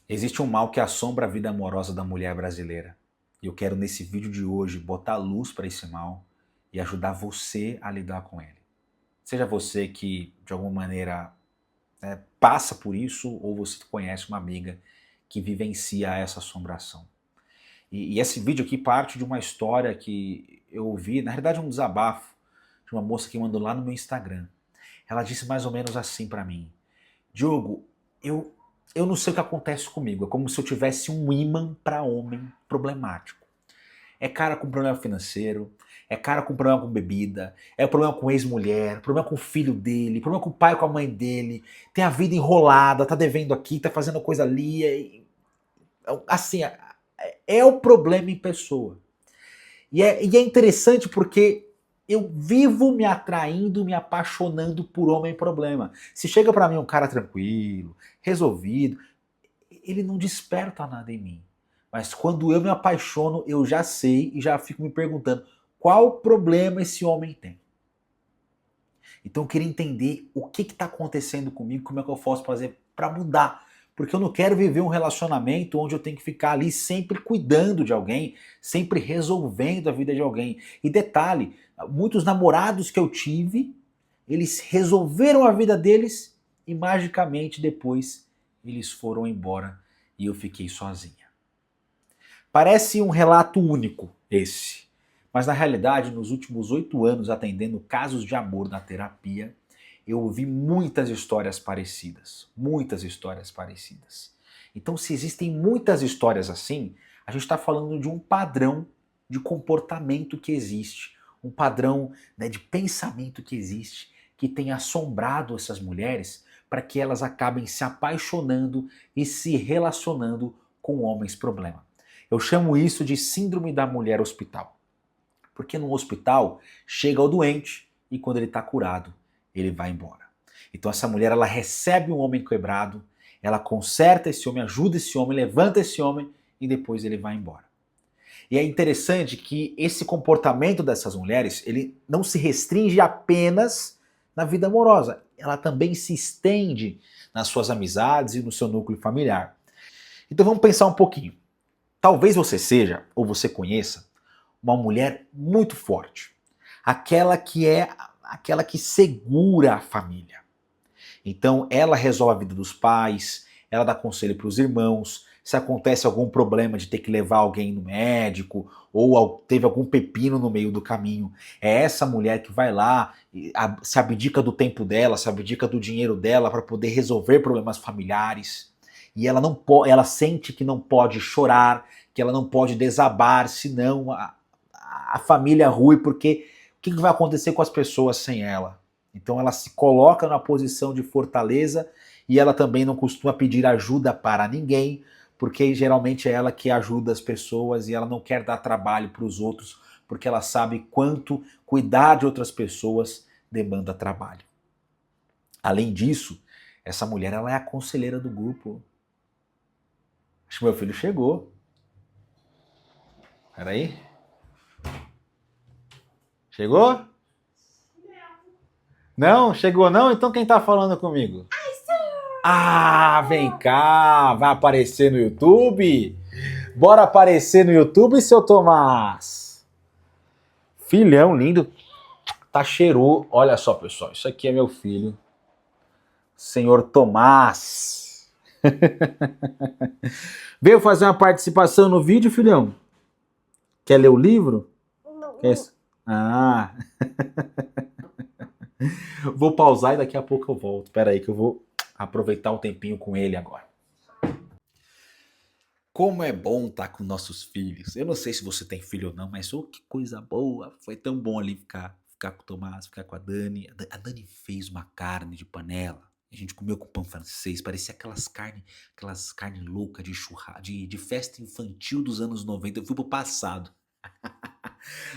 Existe um mal que assombra a vida amorosa da mulher brasileira. E eu quero, nesse vídeo de hoje, botar luz para esse mal e ajudar você a lidar com ele. Seja você que, de alguma maneira, passa por isso, ou você conhece uma amiga que vivencia essa assombração. E esse vídeo aqui parte de uma história que eu ouvi, na verdade um desabafo, de uma moça que mandou lá no meu Instagram. Ela disse mais ou menos assim para mim: Diogo, eu, eu não sei o que acontece comigo. É como se eu tivesse um imã para homem problemático. É cara com problema financeiro, é cara com problema com bebida, é problema com ex-mulher, problema com o filho dele, problema com o pai e com a mãe dele, tem a vida enrolada, tá devendo aqui, tá fazendo coisa ali. Assim, é o problema em pessoa. E é interessante porque eu vivo me atraindo, me apaixonando por homem problema. Se chega pra mim um cara tranquilo, resolvido, ele não desperta nada em mim. Mas quando eu me apaixono, eu já sei e já fico me perguntando qual problema esse homem tem. Então eu queria entender o que está acontecendo comigo, como é que eu posso fazer para mudar. Porque eu não quero viver um relacionamento onde eu tenho que ficar ali sempre cuidando de alguém, sempre resolvendo a vida de alguém. E detalhe, muitos namorados que eu tive, eles resolveram a vida deles e magicamente depois eles foram embora e eu fiquei sozinha. Parece um relato único esse, mas na realidade, nos últimos 8 anos atendendo casos de amor na terapia, eu ouvi muitas histórias parecidas. Muitas histórias parecidas. Então, se existem muitas histórias assim, a gente está falando de um padrão de comportamento que existe, um padrão, né, de pensamento que existe, que tem assombrado essas mulheres para que elas acabem se apaixonando e se relacionando com homens problema. Eu chamo isso de síndrome da mulher hospital. Porque no hospital chega o doente e quando ele está curado, ele vai embora. Então essa mulher, ela recebe um homem quebrado, ela conserta esse homem, ajuda esse homem, levanta esse homem e depois ele vai embora. E é interessante que esse comportamento dessas mulheres, ele não se restringe apenas na vida amorosa, ela também se estende nas suas amizades e no seu núcleo familiar. Então vamos pensar um pouquinho. Talvez você seja, ou você conheça, uma mulher muito forte. Aquela que segura a família. Então ela resolve a vida dos pais, ela dá conselho para os irmãos, se acontece algum problema de ter que levar alguém no médico, ou teve algum pepino no meio do caminho, é essa mulher que vai lá, se abdica do tempo dela, se abdica do dinheiro dela para poder resolver problemas familiares. E ela não pode, ela sente que não pode chorar, que ela não pode desabar, senão a família rui, porque o que vai acontecer com as pessoas sem ela? Então ela se coloca na posição de fortaleza e ela também não costuma pedir ajuda para ninguém, porque geralmente é ela que ajuda as pessoas e ela não quer dar trabalho para os outros, porque ela sabe quanto cuidar de outras pessoas demanda trabalho. Além disso, essa mulher, ela é a conselheira do grupo. Acho que meu filho chegou. Peraí. Chegou? Não? Chegou não? Então quem tá falando comigo? Ah, vem cá, vai aparecer no YouTube? Bora aparecer no YouTube, seu Tomás? Filhão lindo, tá cheiroso. Olha só, pessoal, isso aqui é meu filho, senhor Tomás. Veio fazer uma participação no vídeo, filhão? Quer ler o livro? Não. Quer... Ah. Vou pausar e daqui a pouco eu volto. Pera aí que eu vou aproveitar um tempinho com ele agora. Como é bom estar com nossos filhos. Eu não sei se você tem filho ou não, mas oh, que coisa boa. Foi tão bom ali ficar com o Tomás, ficar com a Dani. A Dani fez uma carne de panela. A gente comeu com pão francês, parecia aquelas carne louca de de festa infantil dos anos 90. Eu fui pro passado.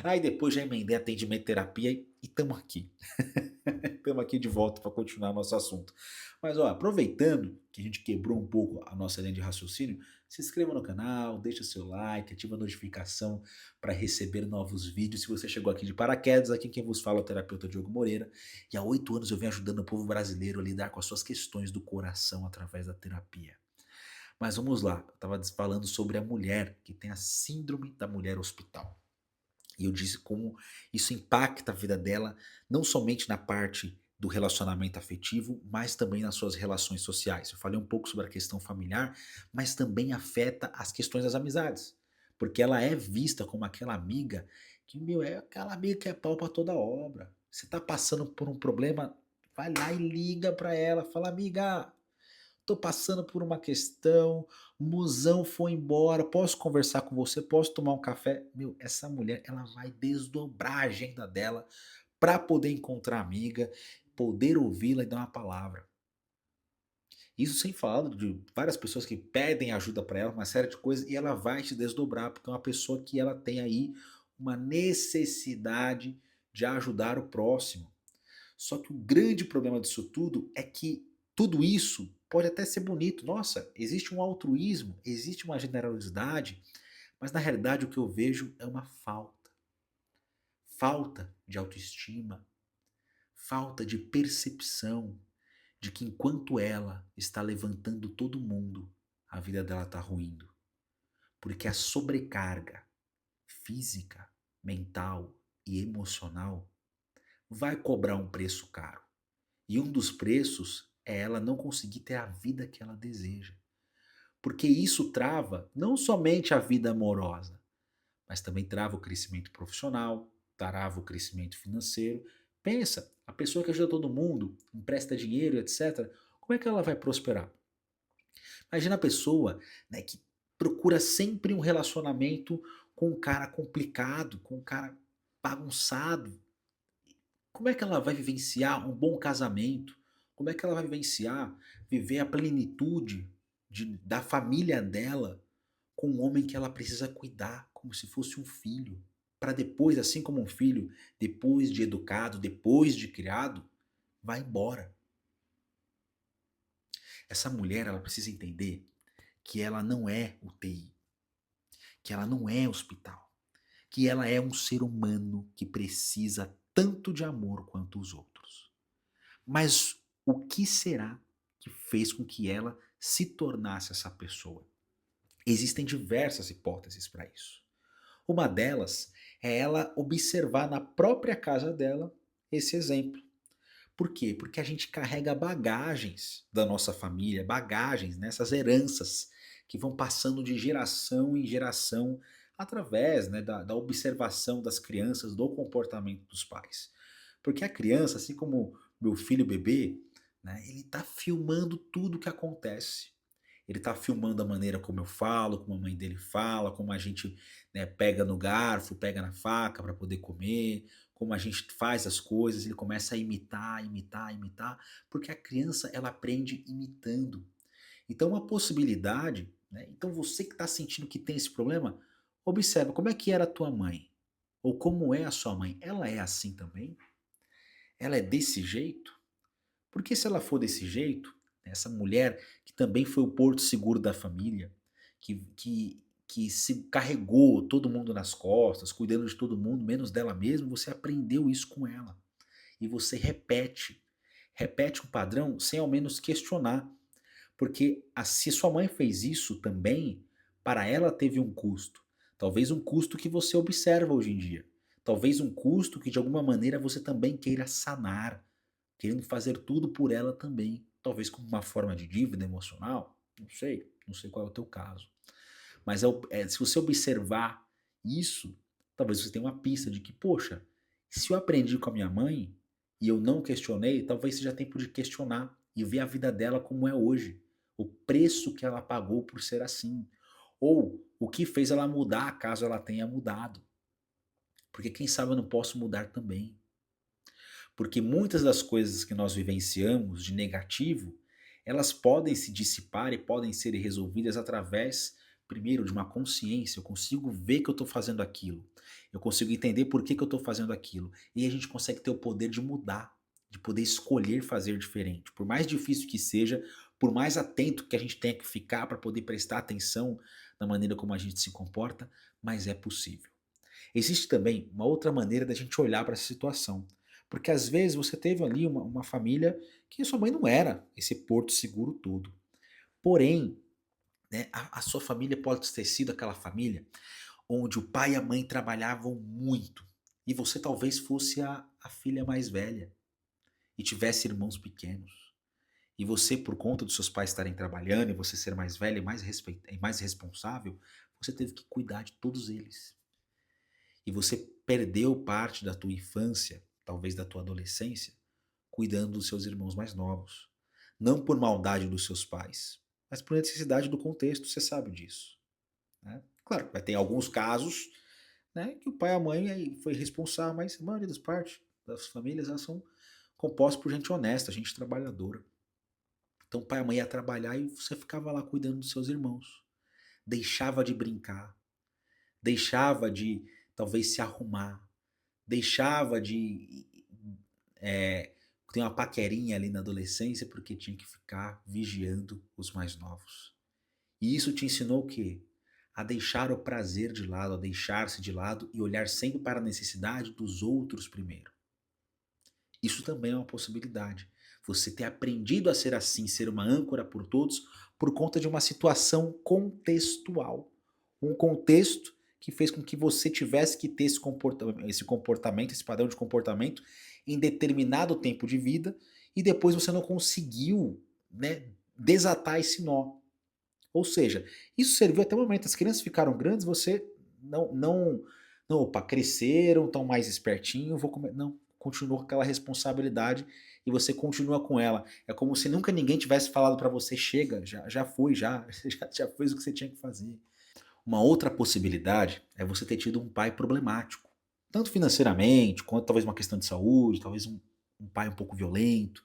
Aí depois já emendei atendimento terapia e estamos aqui. Estamos aqui de volta para continuar nosso assunto. Mas ó, aproveitando que a gente quebrou um pouco a nossa linha de raciocínio, se inscreva no canal, deixa seu like, ativa a notificação para receber novos vídeos. Se você chegou aqui de paraquedas, aqui quem vos fala é o terapeuta Diogo Moreira. E há 8 anos eu venho ajudando o povo brasileiro a lidar com as suas questões do coração através da terapia. Mas vamos lá, eu estava falando sobre a mulher que tem a síndrome da mulher hospital. E eu disse como isso impacta a vida dela, não somente na parte do relacionamento afetivo, mas também nas suas relações sociais. Eu falei um pouco sobre a questão familiar, mas também afeta as questões das amizades. Porque ela é vista como aquela amiga que, meu, é aquela amiga que é pau pra toda obra. Você tá passando por um problema, vai lá e liga pra ela, fala: "Amiga, tô passando por uma questão, o mozão foi embora, posso conversar com você? Posso tomar um café?" Meu, essa mulher, ela vai desdobrar a agenda dela para poder encontrar a amiga, poder ouvi-la e dar uma palavra. Isso sem falar de várias pessoas que pedem ajuda para ela, uma série de coisas, e ela vai te desdobrar, porque é uma pessoa que ela tem aí uma necessidade de ajudar o próximo. Só que o grande problema disso tudo é que tudo isso pode até ser bonito. Nossa, existe um altruísmo, existe uma generosidade, mas na realidade o que eu vejo é uma falta. Falta de autoestima, falta de percepção de que enquanto ela está levantando todo mundo, a vida dela está ruindo. Porque a sobrecarga física, mental e emocional vai cobrar um preço caro. E um dos preços é ela não conseguir ter a vida que ela deseja. Porque isso trava não somente a vida amorosa, mas também trava o crescimento profissional, trava o crescimento financeiro. Pensa, a pessoa que ajuda todo mundo, empresta dinheiro, etc., como é que ela vai prosperar? Imagina a pessoa, né, que procura sempre um relacionamento com um cara complicado, com um cara bagunçado. Como é que ela vai vivenciar um bom casamento? Como é que ela vai vivenciar, viver a plenitude da família dela com um homem que ela precisa cuidar como se fosse um filho? Para depois, assim como um filho, depois de educado, depois de criado, vai embora. Essa mulher, ela precisa entender que ela não é UTI, que ela não é hospital, que ela é um ser humano que precisa tanto de amor quanto os outros. Mas o que será que fez com que ela se tornasse essa pessoa? Existem diversas hipóteses para isso. Uma delas é ela observar na própria casa dela esse exemplo. Por quê? Porque a gente carrega bagagens da nossa família, bagagens, nessas heranças que vão passando de geração em geração através, né, da observação das crianças, do comportamento dos pais. Porque a criança, assim como meu filho bebê, né, ele está filmando tudo o que acontece. Ele está filmando a maneira como eu falo, como a mãe dele fala, como a gente, né, pega no garfo, pega na faca para poder comer, como a gente faz as coisas, ele começa a imitar, imitar, imitar, porque a criança ela aprende imitando. Então uma possibilidade, né, então você que está sentindo que tem esse problema, observa como é que era a tua mãe, ou como é a sua mãe. Ela é assim também? Ela é desse jeito? Porque se ela for desse jeito, essa mulher que também foi o porto seguro da família, que se carregou todo mundo nas costas, cuidando de todo mundo, menos dela mesma, você aprendeu isso com ela. E você repete. Repete um padrão sem ao menos questionar. Porque se sua mãe fez isso também, para ela teve um custo. Talvez um custo que você observa hoje em dia. Talvez um custo que de alguma maneira você também queira sanar, querendo fazer tudo por ela também. Talvez como uma forma de dívida emocional, não sei, não sei qual é o teu caso. Mas se você observar isso, talvez você tenha uma pista de que, poxa, se eu aprendi com a minha mãe e eu não questionei, talvez seja tempo de questionar e ver a vida dela como é hoje. O preço que ela pagou por ser assim. Ou o que fez ela mudar caso ela tenha mudado. Porque quem sabe eu não posso mudar também. Porque muitas das coisas que nós vivenciamos de negativo, elas podem se dissipar e podem ser resolvidas através, primeiro, de uma consciência. Eu consigo ver que eu estou fazendo aquilo. Eu consigo entender por que eu estou fazendo aquilo. E a gente consegue ter o poder de mudar, de poder escolher fazer diferente. Por mais difícil que seja, por mais atento que a gente tenha que ficar para poder prestar atenção na maneira como a gente se comporta, mas é possível. Existe também uma outra maneira da gente olhar para essa situação. Porque às vezes você teve ali uma família que sua mãe não era esse porto seguro todo. Porém, né? A sua família pode ter sido aquela família onde o pai e a mãe trabalhavam muito, e você talvez fosse a filha mais velha e tivesse irmãos pequenos. E você, por conta dos seus pais estarem trabalhando e você ser mais velha e e mais responsável, você teve que cuidar de todos eles. E você perdeu parte da tua infância, talvez da tua adolescência, cuidando dos seus irmãos mais novos. Não por maldade dos seus pais, mas por necessidade do contexto, você sabe disso, né? Claro, vai ter alguns casos, né, que o pai e a mãe aí foi responsável, mas a maioria das partes das famílias elas são compostas por gente honesta, gente trabalhadora. Então o pai e a mãe ia trabalhar e você ficava lá cuidando dos seus irmãos. Deixava de brincar, deixava de talvez se arrumar, deixava de ter uma paquerinha ali na adolescência porque tinha que ficar vigiando os mais novos. E isso te ensinou o quê? A deixar o prazer de lado, a deixar-se de lado e olhar sempre para a necessidade dos outros primeiro. Isso também é uma possibilidade. Você ter aprendido a ser assim, ser uma âncora por todos, por conta de uma situação contextual. Um contexto que fez com que você tivesse que ter esse comportamento, esse padrão de comportamento em determinado tempo de vida e depois você não conseguiu, né, desatar esse nó. Ou seja, isso serviu até o momento. As crianças ficaram grandes, você não, opa, cresceram, estão mais espertinho, vou comer. Não, continua com aquela responsabilidade e você continua com ela. É como se nunca ninguém tivesse falado para você, chega, já foi, já fez o que você tinha que fazer. Uma outra possibilidade é você ter tido um pai problemático, tanto financeiramente, quanto talvez uma questão de saúde, talvez um pai um pouco violento.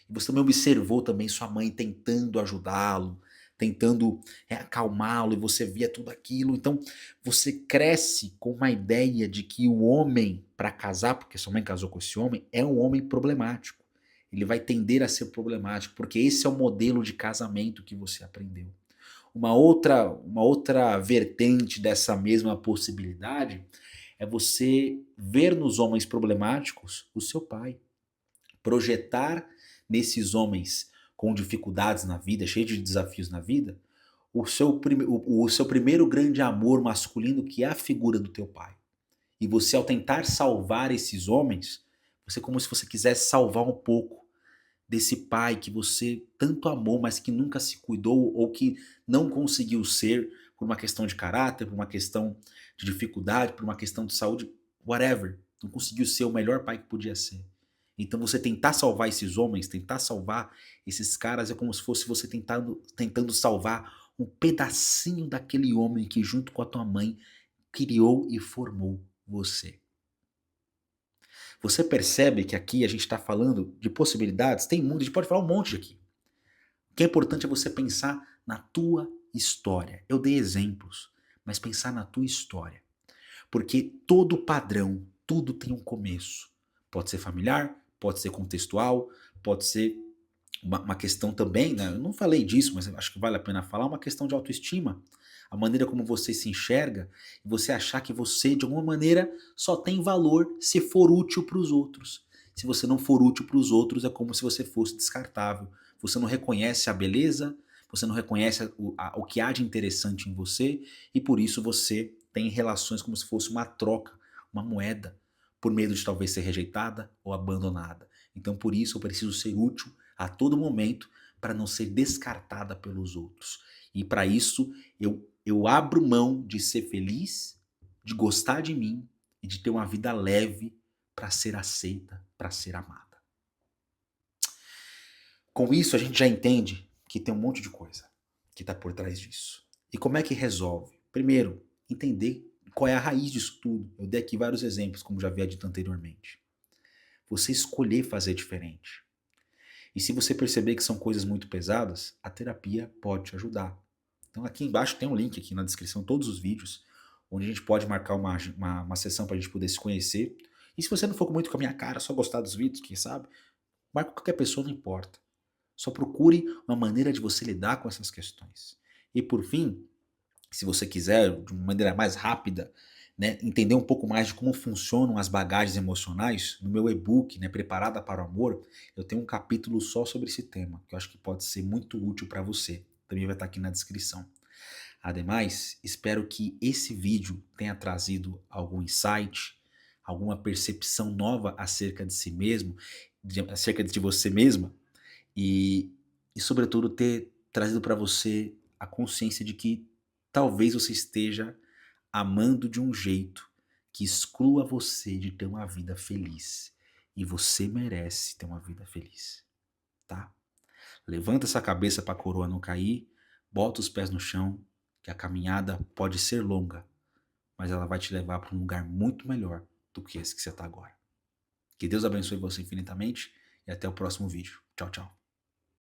E você também observou também sua mãe tentando ajudá-lo, tentando acalmá-lo, e você via tudo aquilo. Então você cresce com uma ideia de que o homem, para casar, porque sua mãe casou com esse homem, é um homem problemático. Ele vai tender a ser problemático, porque esse é o modelo de casamento que você aprendeu. Uma outra vertente dessa mesma possibilidade é você ver nos homens problemáticos o seu pai. Projetar nesses homens com dificuldades na vida, cheios de desafios na vida, o seu primeiro grande amor masculino, que é a figura do teu pai. E você, ao tentar salvar esses homens, você é como se você quisesse salvar um pouco desse pai que você tanto amou, mas que nunca se cuidou ou que não conseguiu ser por uma questão de caráter, por uma questão de dificuldade, por uma questão de saúde, whatever. Não conseguiu ser o melhor pai que podia ser. Então você tentar salvar esses homens, tentar salvar esses caras é como se fosse você tentando salvar um pedacinho daquele homem que junto com a tua mãe criou e formou você. Você percebe que aqui a gente está falando de possibilidades? Tem mundo, a gente pode falar um monte aqui. O que é importante é você pensar na tua história. Eu dei exemplos, mas pensar na tua história. Porque todo padrão, tudo tem um começo. Pode ser familiar, pode ser contextual, pode ser uma questão também, né? Eu não falei disso, mas acho que vale a pena falar, uma questão de autoestima. A maneira como você se enxerga e você achar que você, de alguma maneira, só tem valor se for útil para os outros. Se você não for útil para os outros, é como se você fosse descartável. Você não reconhece a beleza, você não reconhece o que há de interessante em você e por isso você tem relações como se fosse uma troca, uma moeda, por medo de talvez ser rejeitada ou abandonada. Então, por isso, eu preciso ser útil a todo momento para não ser descartada pelos outros. E para isso, eu abro mão de ser feliz, de gostar de mim e de ter uma vida leve para ser aceita, para ser amada. Com isso, a gente já entende que tem um monte de coisa que está por trás disso. E como é que resolve? Primeiro, entender qual é a raiz disso tudo. Eu dei aqui vários exemplos, como já havia dito anteriormente. Você escolher fazer diferente. E se você perceber que são coisas muito pesadas, a terapia pode te ajudar. Então aqui embaixo tem um link aqui na descrição, todos os vídeos, onde a gente pode marcar uma sessão para a gente poder se conhecer. E se você não for muito com a minha cara, só gostar dos vídeos, quem sabe, marca com qualquer pessoa, não importa. Só procure uma maneira de você lidar com essas questões. E por fim, se você quiser, de uma maneira mais rápida, né, entender um pouco mais de como funcionam as bagagens emocionais, no meu e-book, né, Preparada para o Amor, eu tenho um capítulo só sobre esse tema, que eu acho que pode ser muito útil para você. Também vai estar aqui na descrição. Ademais, espero que esse vídeo tenha trazido algum insight, alguma percepção nova acerca de si mesmo, acerca de você mesma, e, e sobretudo ter trazido para você a consciência de que talvez você esteja amando de um jeito que exclua você de ter uma vida feliz. E você merece ter uma vida feliz, tá? Levanta essa cabeça para a coroa não cair, bota os pés no chão, que a caminhada pode ser longa, mas ela vai te levar para um lugar muito melhor do que esse que você está agora. Que Deus abençoe você infinitamente e até o próximo vídeo. Tchau, tchau.